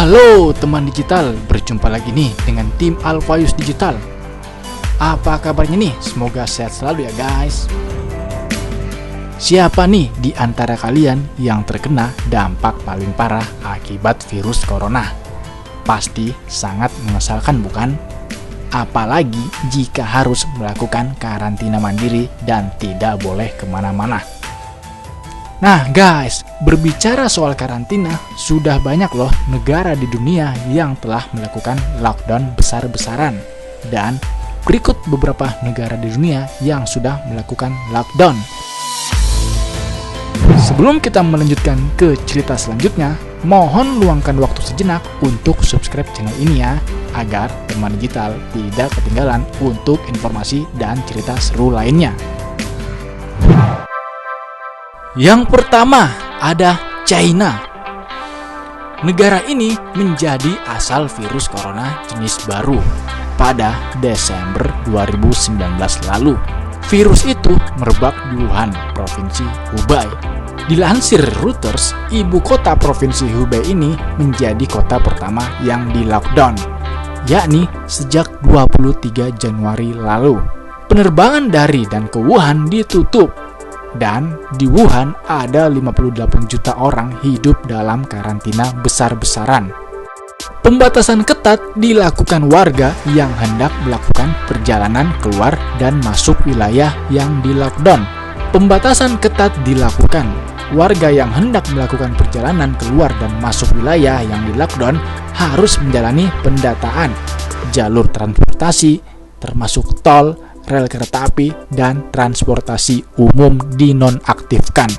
Halo teman digital, berjumpa lagi nih dengan tim Alphayus Digital. Apa kabarnya nih? Semoga sehat selalu ya guys. Siapa nih di antara kalian yang terkena dampak paling parah akibat virus corona? Pasti sangat mengesalkan bukan? Apalagi jika harus melakukan karantina mandiri dan tidak boleh kemana-mana. Nah guys, berbicara soal karantina, sudah banyak loh negara di dunia yang telah melakukan lockdown besar-besaran. Dan berikut beberapa negara di dunia yang sudah melakukan lockdown. Sebelum kita melanjutkan ke cerita selanjutnya, mohon luangkan waktu sejenak untuk subscribe channel ini ya, agar teman digital tidak ketinggalan untuk informasi dan cerita seru lainnya. Yang pertama ada China. Negara ini menjadi asal virus corona jenis baru pada Desember 2019 lalu. Virus itu merebak di Wuhan, Provinsi Hubei. Dilansir Reuters, ibu kota Provinsi Hubei ini menjadi kota pertama yang di lockdown, yakni sejak 23 Januari lalu. Penerbangan dari dan ke Wuhan ditutup. Dan di Wuhan ada 58 juta orang hidup dalam karantina besar-besaran. Pembatasan ketat dilakukan warga yang hendak melakukan perjalanan keluar dan masuk wilayah yang di lockdown. Pembatasan ketat dilakukan. Warga yang hendak melakukan perjalanan keluar dan masuk wilayah yang di lockdown harus menjalani pendataan jalur transportasi, termasuk tol, rel kereta api, dan transportasi umum dinonaktifkan.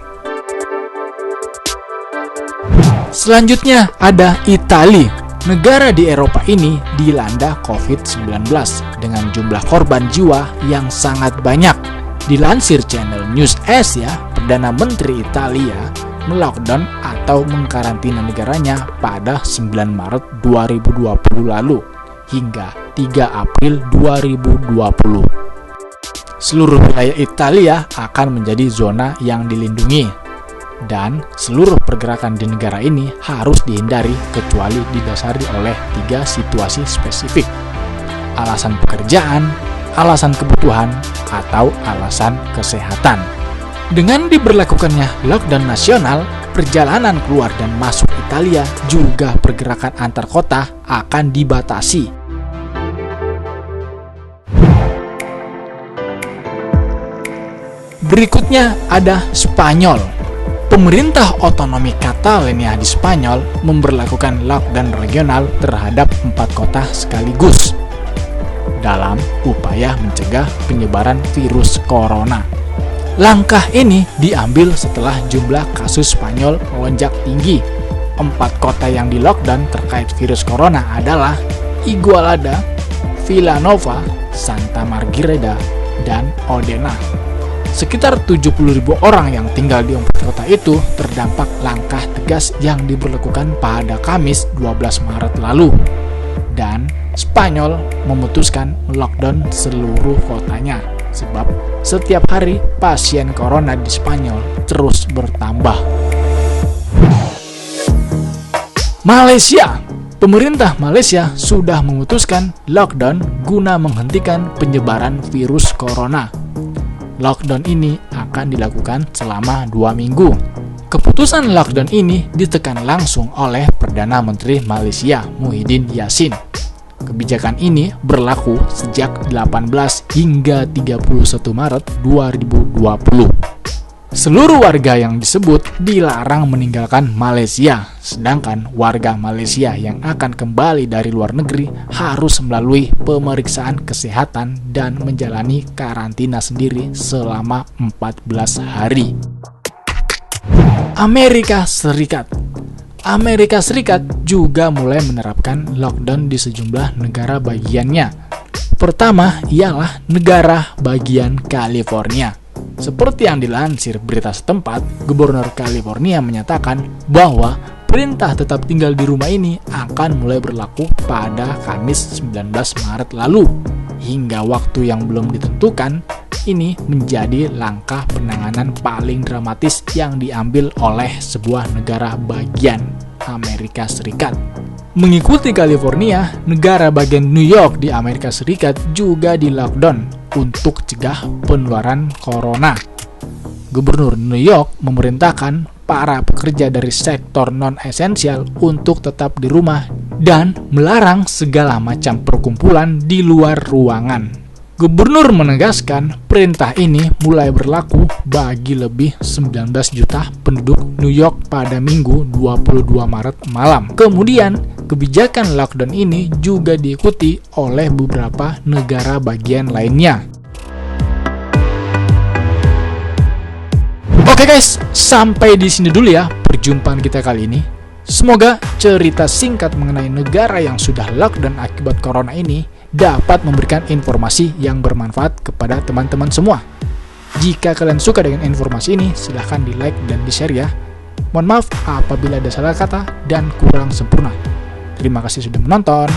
Selanjutnya ada Italia. Negara di Eropa ini dilanda COVID-19 dengan jumlah korban jiwa yang sangat banyak. Dilansir channel News Asia, Perdana Menteri Italia melockdown atau mengkarantina negaranya pada 9 Maret 2020 lalu hingga 3 April 2020. Seluruh wilayah Italia akan menjadi zona yang dilindungi, dan seluruh pergerakan di negara ini harus dihindari kecuali didasari oleh 3 situasi spesifik: alasan pekerjaan, alasan kebutuhan, atau alasan kesehatan. Dengan diberlakukannya lockdown nasional, perjalanan keluar dan masuk Italia juga pergerakan antar kota akan dibatasi. Berikutnya ada Spanyol. Pemerintah otonomi Catalonia di Spanyol memberlakukan lockdown regional terhadap 4 kota sekaligus dalam upaya mencegah penyebaran virus corona. Langkah ini diambil setelah jumlah kasus Spanyol melonjak tinggi. 4 kota yang di lockdown terkait virus corona adalah Igualada, Vilanova, Santa Margarida, dan Odena. Sekitar 70.000 orang yang tinggal di 4 kota itu terdampak langkah tegas yang diberlakukan pada Kamis 12 Maret lalu. Dan Spanyol memutuskan melockdown seluruh kotanya sebab setiap hari pasien corona di Spanyol terus bertambah. Malaysia. Pemerintah Malaysia sudah memutuskan lockdown guna menghentikan penyebaran virus corona. Lockdown ini akan dilakukan selama 2 minggu. Keputusan lockdown ini ditekan langsung oleh Perdana Menteri Malaysia Muhyiddin Yassin. Kebijakan ini berlaku sejak 18 hingga 31 Maret 2020. Seluruh warga yang disebut dilarang meninggalkan Malaysia, sedangkan warga Malaysia yang akan kembali dari luar negeri harus melalui pemeriksaan kesehatan dan menjalani karantina sendiri selama 14 hari. Amerika Serikat. Amerika Serikat juga mulai menerapkan lockdown di sejumlah negara bagiannya. Pertama ialah negara bagian California. Seperti yang dilansir berita setempat, Gubernur California menyatakan bahwa perintah tetap tinggal di rumah ini akan mulai berlaku pada Kamis 19 Maret lalu. Hingga waktu yang belum ditentukan, ini menjadi langkah penanganan paling dramatis yang diambil oleh sebuah negara bagian Amerika Serikat. Mengikuti California, negara bagian New York di Amerika Serikat juga di lockdown untuk cegah penularan corona. Gubernur New York memerintahkan para pekerja dari sektor non-esensial untuk tetap di rumah dan melarang segala macam perkumpulan di luar ruangan. Gubernur menegaskan perintah ini mulai berlaku bagi lebih 19 juta penduduk New York pada Minggu 22 Maret malam. Kemudian, kebijakan lockdown ini juga diikuti oleh beberapa negara bagian lainnya. Oke guys, sampai di sini dulu ya perjumpaan kita kali ini. Semoga cerita singkat mengenai negara yang sudah lockdown akibat corona ini dapat memberikan informasi yang bermanfaat kepada teman-teman semua. Jika kalian suka dengan informasi ini, silahkan di like dan di share ya. Mohon maaf apabila ada salah kata dan kurang sempurna. Terima kasih sudah menonton.